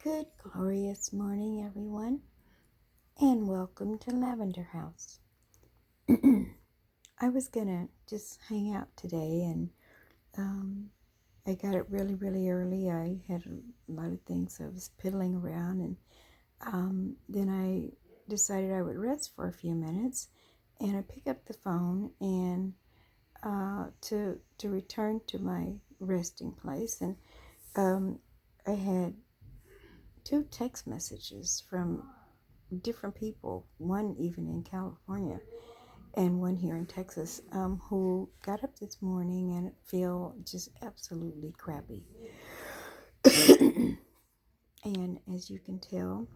Good, glorious morning, everyone, and welcome to Lavender House. I was gonna just hang out today, and I got it really, really early. I had a lot of things I was piddling around, and then I decided I would rest for a few minutes, and I picked up the phone and to return to my resting place, and I had two text messages from different people, one even in California and one here in Texas, who got up this morning and feel just absolutely crappy. And as you can tell,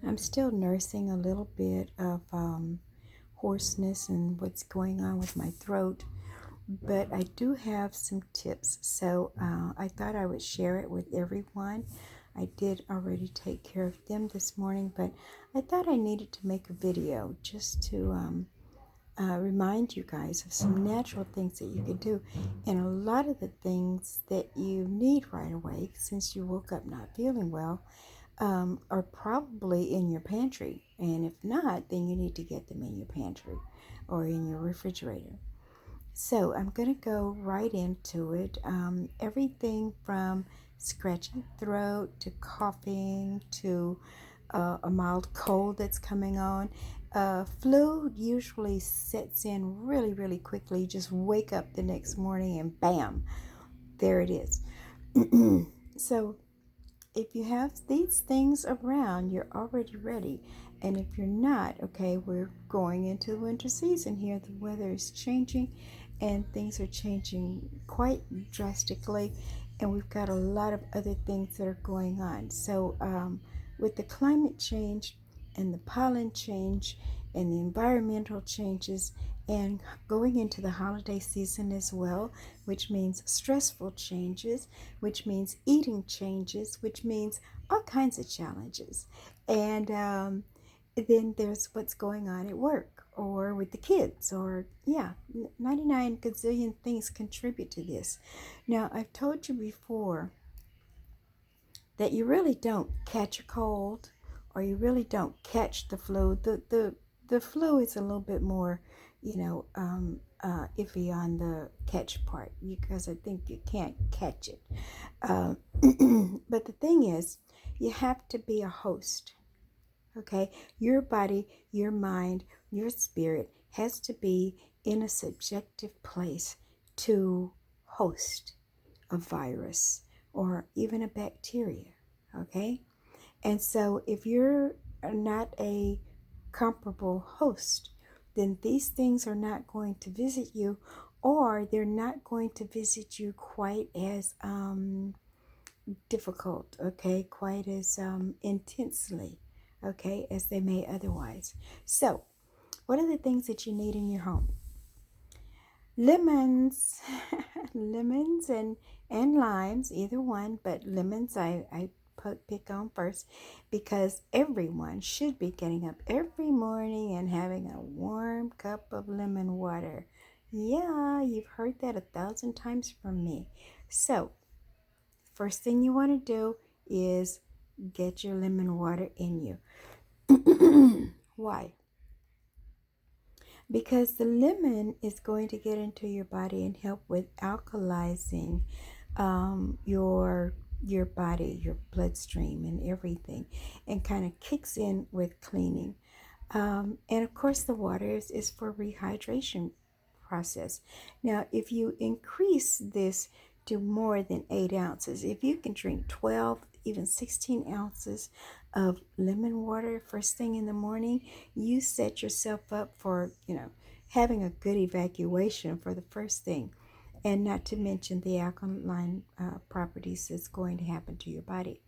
I'm still nursing a little bit of hoarseness and what's going on with my throat, but I do have some tips, so I thought I would share it with everyone. I did already take care of them this morning, but I thought I needed to make a video just to remind you guys of some natural things that you can do, and a lot of the things that you need right away since you woke up not feeling well are probably in your pantry, and if not, then you need to get them in your pantry or in your refrigerator. So I'm going to go right into it. Everything from scratchy throat to coughing to a mild cold that's coming on. Flu usually sets in really, really quickly. You just wake up the next morning and bam, there it is. So if you have these things around, you're already ready. And if you're not, okay, we're going into the winter season here. The weather is changing and things are changing quite drastically. And we've got a lot of other things that are going on. So with the climate change and the pollen change and the environmental changes and going into the holiday season as well, which means stressful changes, which means eating changes, which means all kinds of challenges. And then there's what's going on at work or with the kids, or 99 gazillion things contribute to this. Now, I've told you before that you really don't catch a cold or you really don't catch the flu. The flu is a little bit more, iffy on the catch part because I think you can't catch it. Uh, but the thing is, you have to be a host. Okay, your body, your mind, your spirit has to be in a subjective place to host a virus or even a bacteria. Okay, and so if you're not a comparable host, then these things are not going to visit you, or they're not going to visit you quite as difficult, okay, quite as intensely, okay, as they may otherwise. So, what are the things that you need in your home? Lemons, lemons and limes, either one, but lemons I pick on first because everyone should be getting up every morning and having a warm cup of lemon water. Yeah, you've heard that 1,000 times from me. So, first thing you want to do is get your lemon water in you. Why? Because the lemon is going to get into your body and help with alkalizing your body, your bloodstream, and everything, and kind of kicks in with cleaning. And of course, the water is for rehydration process. Now, if you increase this to more than 8 ounces, if you can drink 12, even 16 ounces of lemon water first thing in the morning, you set yourself up for, having a good evacuation for the first thing. And not to mention the alkaline properties that's going to happen to your body.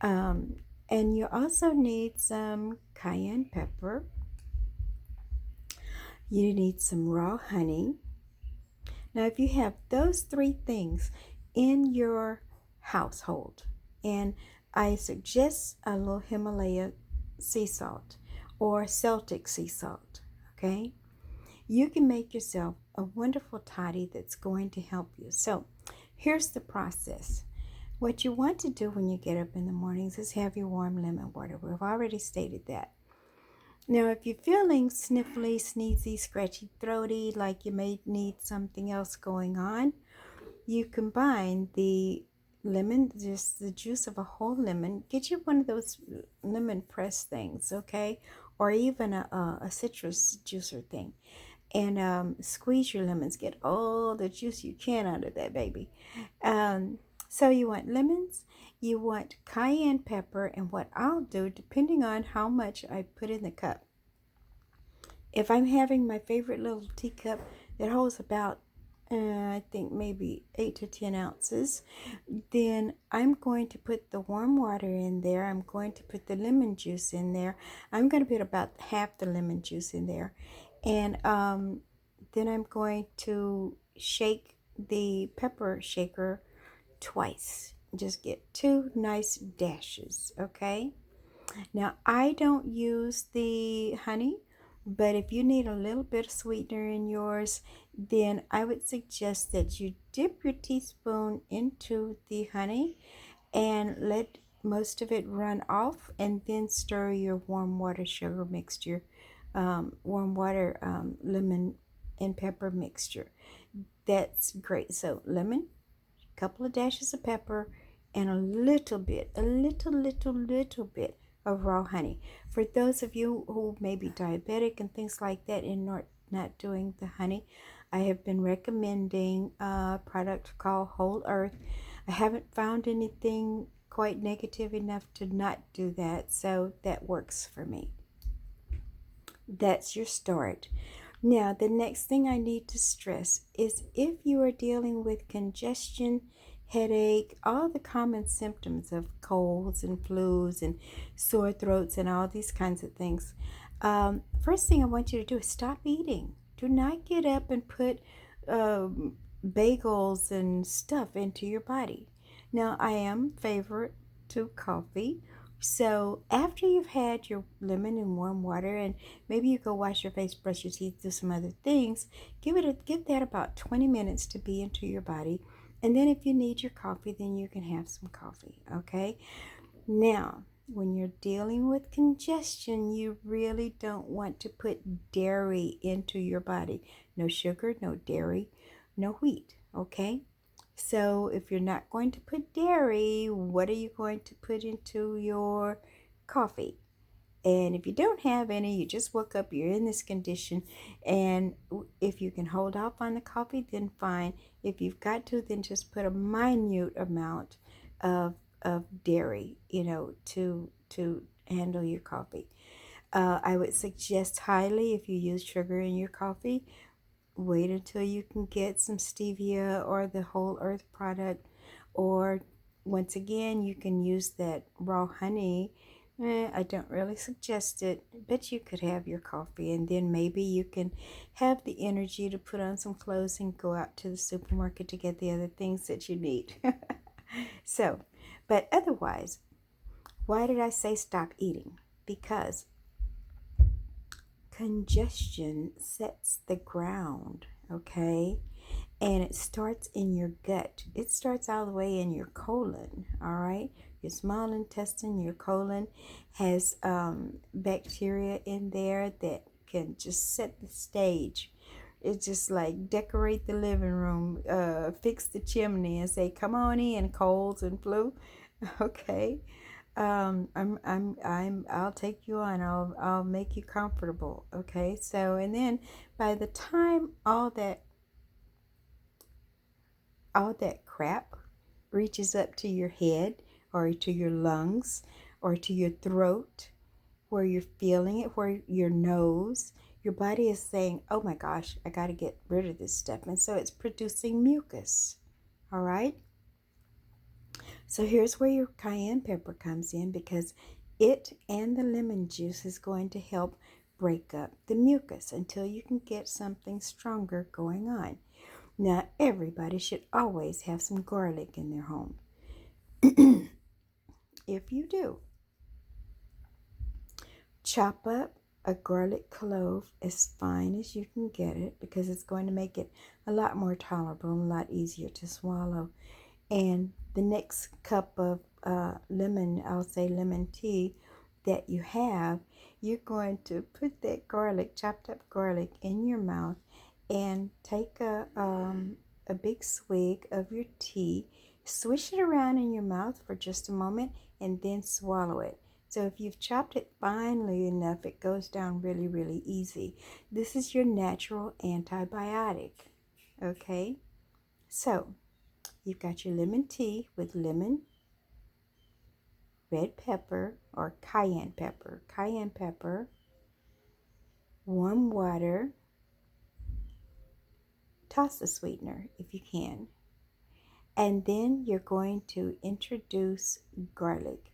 And you also need some cayenne pepper. You need some raw honey. Now, if you have those 3 things in your household, and I suggest a little Himalaya sea salt or Celtic sea salt, okay? You can make yourself a wonderful toddy that's going to help you. So, here's the process. What you want to do when you get up in the mornings is have your warm lemon water. We've already stated that. Now, if you're feeling sniffly, sneezy, scratchy, throaty, like you may need something else going on, you combine the lemon, just the juice of a whole lemon. Get you one of those lemon press things, okay? Or even a citrus juicer thing. And squeeze your lemons. Get all the juice you can out of that baby. So you want lemons, you want cayenne pepper, and what I'll do, depending on how much I put in the cup. If I'm having my favorite little teacup that holds about, I think maybe 8 to 10 ounces, then I'm going to put the warm water in there. I'm going to put the lemon juice in there. I'm going to put about half the lemon juice in there. And then I'm going to shake the pepper shaker twice. Just get 2 nice dashes, okay? Now, I don't use the honey, but if you need a little bit of sweetener in yours, then I would suggest that you dip your teaspoon into the honey and let most of it run off, and then stir your warm water sugar mixture, warm water lemon and pepper mixture. That's great. So lemon, couple of dashes of pepper, and a little bit of raw honey. For those of you who may be diabetic and things like that and not doing the honey, I have been recommending a product called Whole Earth. I haven't found anything quite negative enough to not do that, so that works for me. That's your start. Now, the next thing I need to stress is if you are dealing with congestion, headache, all the common symptoms of colds and flus and sore throats and all these kinds of things, first thing I want you to do is stop eating. Do not get up and put bagels and stuff into your body. Now, I am favorite to coffee. So after you've had your lemon and warm water, and maybe you go wash your face, brush your teeth, do some other things, give that about 20 minutes to be into your body. And then if you need your coffee, then you can have some coffee, okay? Now, when you're dealing with congestion, you really don't want to put dairy into your body. No sugar, no dairy, no wheat, okay? So if you're not going to put dairy, what are you going to put into your coffee? And if you don't have any, you just woke up, you're in this condition, and if you can hold off on the coffee, then fine. If you've got to, then just put a minute amount of dairy, to handle your coffee. I would suggest highly, if you use sugar in your coffee, wait until you can get some stevia or the Whole Earth product, or once again, you can use that raw honey. I don't really suggest it, but you could have your coffee, and then maybe you can have the energy to put on some clothes and go out to the supermarket to get the other things that you need. So, but otherwise, why did I say stop eating? Because congestion sets the ground, okay? And it starts in your gut. It starts all the way in your colon, all right? Your small intestine, your colon has bacteria in there that can just set the stage. It's just like decorate the living room, fix the chimney, and say, "Come on in, colds and flu." Okay. I'll take you on. I'll make you comfortable. Okay. So, and then by the time all that crap reaches up to your head or to your lungs or to your throat, where you're feeling it, where your nose, your body is saying, "Oh my gosh, I got to get rid of this stuff." And so it's producing mucus. All right. So here's where your cayenne pepper comes in, because it and the lemon juice is going to help break up the mucus until you can get something stronger going on. Now, everybody should always have some garlic in their home. If you do, chop up a garlic clove as fine as you can get it, because it's going to make it a lot more tolerable and a lot easier to swallow. And the next cup of lemon, I'll say lemon tea that you have, you're going to put that garlic, chopped up garlic, in your mouth and take a big swig of your tea, swish it around in your mouth for just a moment, and then swallow it. So if you've chopped it finely enough, it goes down really, really easy. This is your natural antibiotic. Okay? So you've got your lemon tea with lemon, red pepper or cayenne pepper, warm water, toss the sweetener if you can. And then you're going to introduce garlic.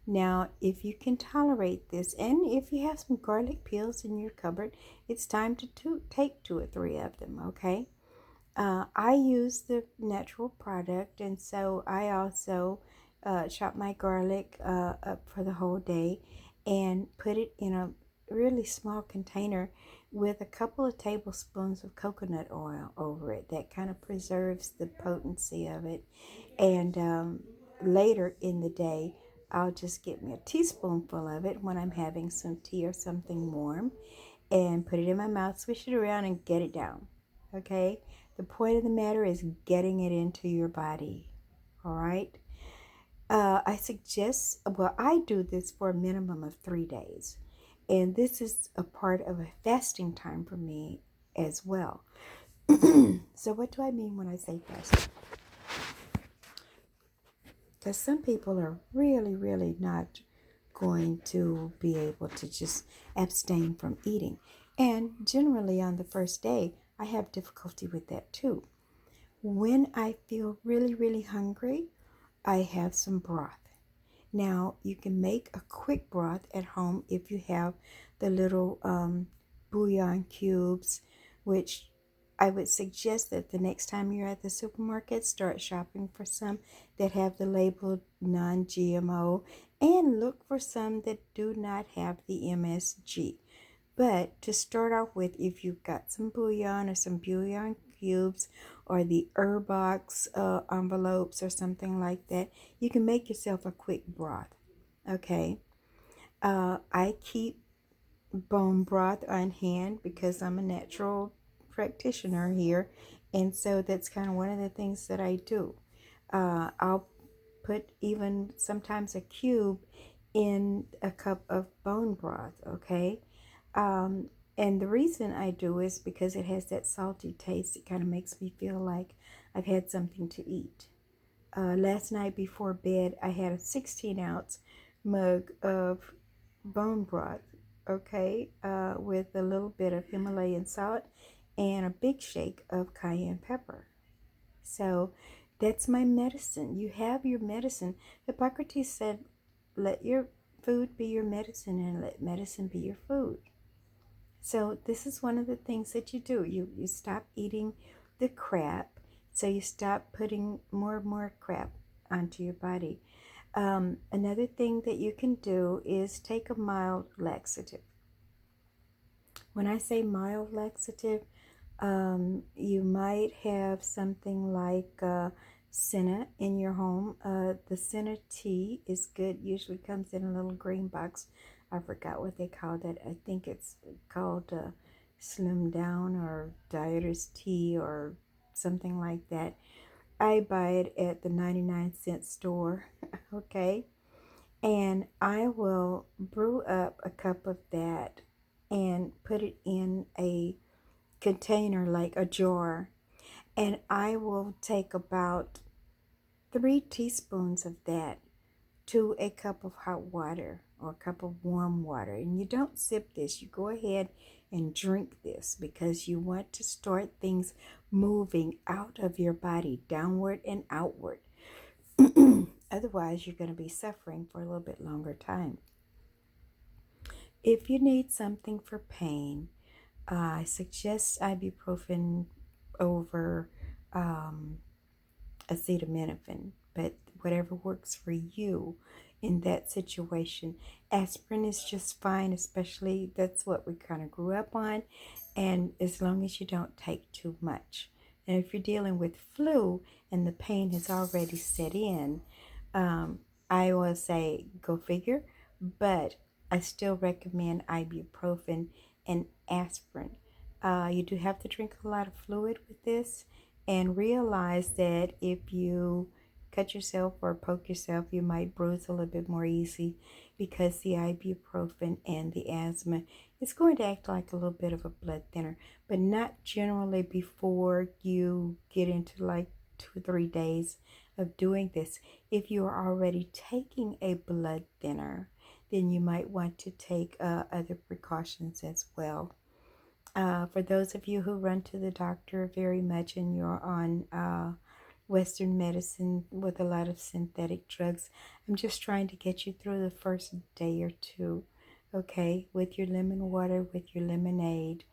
Now, if you can tolerate this, and if you have some garlic peels in your cupboard, it's time to take 2 or 3 of them, okay? I use the natural product, and so I also chop my garlic up for the whole day and put it in a really small container with a couple of tablespoons of coconut oil over it. That kind of preserves the potency of it. And later in the day, I'll just get me a teaspoonful of it when I'm having some tea or something warm and put it in my mouth, swish it around, and get it down. Okay? The point of the matter is getting it into your body. All right? I suggest, well, I do this for a minimum of 3 days. And this is a part of a fasting time for me as well. So what do I mean when I say fasting? Because some people are really, really not going to be able to just abstain from eating. And generally on the first day, I have difficulty with that too. When I feel really, really hungry, I have some broth. Now, you can make a quick broth at home if you have the little bouillon cubes, which I would suggest that the next time you're at the supermarket, start shopping for some that have the label non-GMO and look for some that do not have the MSG. But to start off with, if you've got some bouillon or some bouillon cubes or the Herbox envelopes or something like that, you can make yourself a quick broth. Okay. I keep bone broth on hand because I'm a natural practitioner here. And so that's kind of one of the things that I do. I'll put even sometimes a cube in a cup of bone broth, okay? And the reason I do is because it has that salty taste. It kind of makes me feel like I've had something to eat. Last night before bed, I had a 16-ounce mug of bone broth, okay, with a little bit of Himalayan salt and a big shake of cayenne pepper. So that's my medicine. You have your medicine. Hippocrates said, let your food be your medicine and let medicine be your food. So this is one of the things that you do. You stop eating the crap. So you stop putting more and more crap onto your body. Another thing that you can do is take a mild laxative. When I say mild laxative, you might have something like senna in your home. The senna tea is good. Usually comes in a little green box. I forgot what they call that. I think it's called Slim Down or Dieter's Tea or something like that. I buy it at the 99-cent store, okay? And I will brew up a cup of that and put it in a container like a jar. And I will take about 3 teaspoons of that to a cup of hot water or a cup of warm water. And you don't sip this. You go ahead and drink this because you want to start things moving out of your body, downward and outward. Otherwise, you're going to be suffering for a little bit longer time. If you need something for pain, I suggest ibuprofen over acetaminophen, but whatever works for you in that situation. Aspirin is just fine, especially that's what we kind of grew up on, and as long as you don't take too much. And if you're dealing with flu and the pain has already set in, I will say go figure, but I still recommend ibuprofen and aspirin. You do have to drink a lot of fluid with this, and realize that if you cut yourself or poke yourself, you might bruise a little bit more easy because the ibuprofen and the asthma is going to act like a little bit of a blood thinner, but not generally before you get into like 2 or 3 days of doing this. If you are already taking a blood thinner, then you might want to take other precautions as well. For those of you who run to the doctor very much and you're on Western medicine with a lot of synthetic drugs, I'm just trying to get you through the first day or two, okay, with your lemon water, with your lemonade.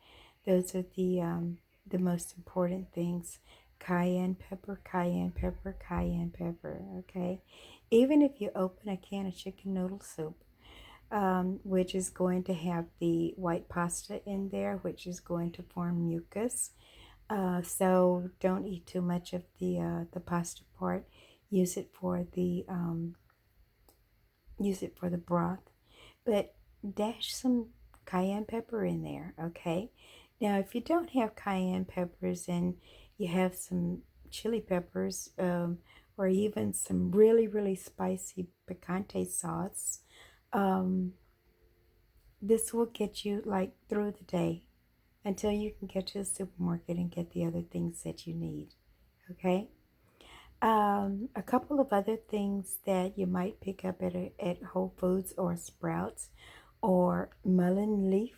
Those are the most important things. Cayenne pepper, cayenne pepper, cayenne pepper, okay? Even if you open a can of chicken noodle soup, which is going to have the white pasta in there, which is going to form mucus. So don't eat too much of the pasta part. Use it for the broth, but dash some cayenne pepper in there. Okay. Now, if you don't have cayenne peppers and you have some chili peppers, or even some really really spicy picante sauce, um, this will get you like through the day until you can get to the supermarket and get the other things that you need. Okay. A couple of other things that you might pick up at Whole Foods or Sprouts, or mullein leaf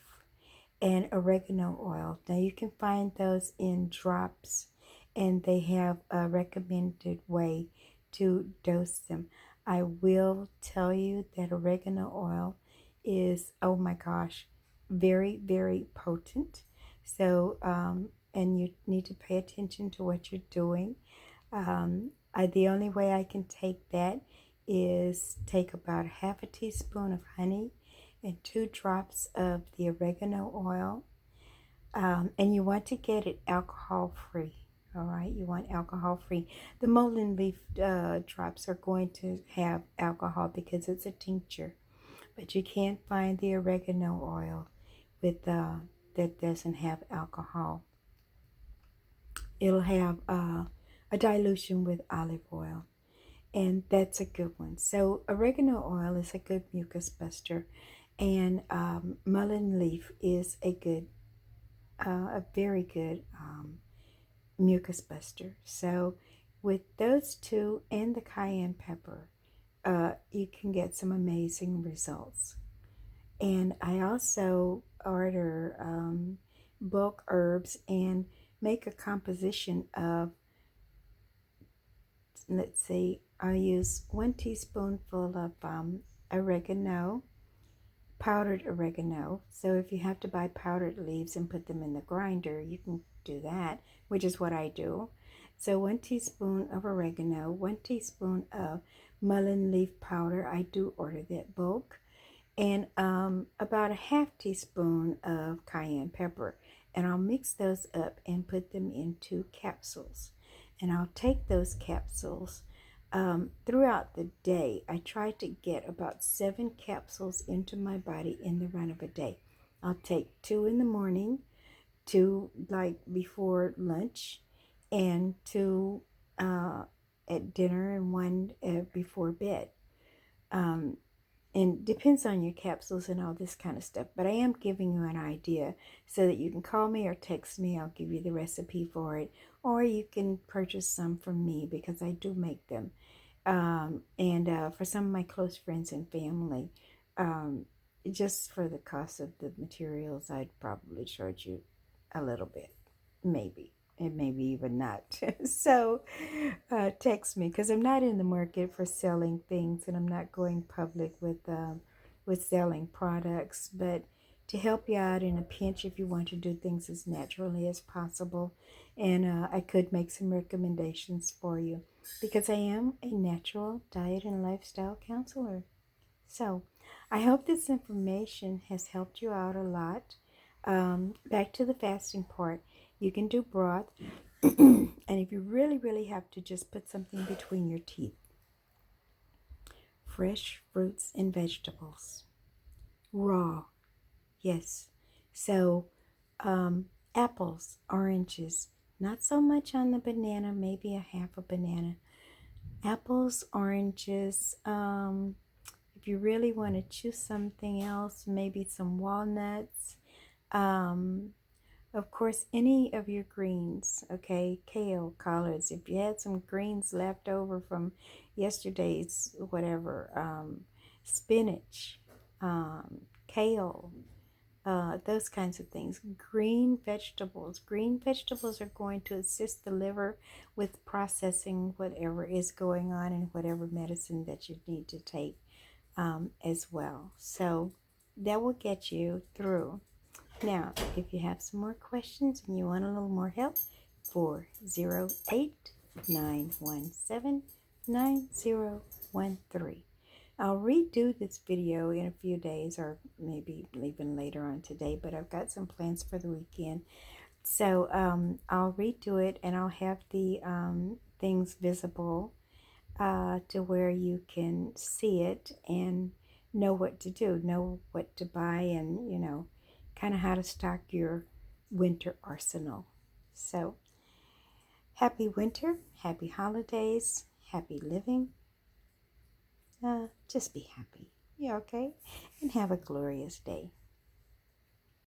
and oregano oil. Now you can find those in drops, and they have a recommended way to dose them. I will tell you that oregano oil is, oh my gosh, very, very potent. So, and you need to pay attention to what you're doing. The only way I can take that is take about half a teaspoon of honey and 2 drops of the oregano oil. And you want to get it alcohol free. All right, you want alcohol free. The mullein leaf drops are going to have alcohol because it's a tincture, but you can't find the oregano oil with that doesn't have alcohol. It'll have a dilution with olive oil, and that's a good one. So oregano oil is a good mucus buster, and mullein leaf is a very good mucus buster. So with those two and the cayenne pepper, you can get some amazing results. And I also order bulk herbs and make a composition of, let's see, I use 1 teaspoonful of oregano, powdered oregano. So if you have to buy powdered leaves and put them in the grinder, you can do that, which is what I do. So 1 teaspoon of oregano, 1 teaspoon of mullein leaf powder. I do order that bulk. And about a half teaspoon of cayenne pepper. And I'll mix those up and put them into capsules. And I'll take those capsules throughout the day. I try to get about 7 capsules into my body in the run of a day. I'll take 2 in the morning, 2 like before lunch, and 2 at dinner, and 1 before bed. And depends on your capsules and all this kind of stuff. But I am giving you an idea so that you can call me or text me. I'll give you the recipe for it. Or you can purchase some from me because I do make them. And for some of my close friends and family, just for the cost of the materials, I'd probably charge you a little bit. Maybe. And maybe even not. So text me, because I'm not in the market for selling things, and I'm not going public with selling products. But to help you out in a pinch, if you want to do things as naturally as possible, and I could make some recommendations for you, because I am a natural diet and lifestyle counselor. So I hope this information has helped you out a lot. Back to the fasting part. You can do broth. And if you really, really have to just put something between your teeth, fresh fruits and vegetables, raw, yes. So, apples, oranges, not so much on the banana, maybe a half a banana. Apples, oranges, if you really want to choose something else, maybe some walnuts. Um, of course, any of your greens, okay, kale, collards. If you had some greens left over from yesterday's whatever, spinach, kale, those kinds of things. Green vegetables. Green vegetables are going to assist the liver with processing whatever is going on and whatever medicine that you need to take as well. So that will get you through. Now, if you have some more questions and you want a little more help, 408-917-9013. I'll redo this video in a few days or maybe even later on today, but I've got some plans for the weekend. So I'll redo it and I'll have the things visible to where you can see it and know what to do, know what to buy, and kind of how to stock your winter arsenal. So happy winter, happy holidays, happy living. Just be happy. Yeah, okay? And have a glorious day.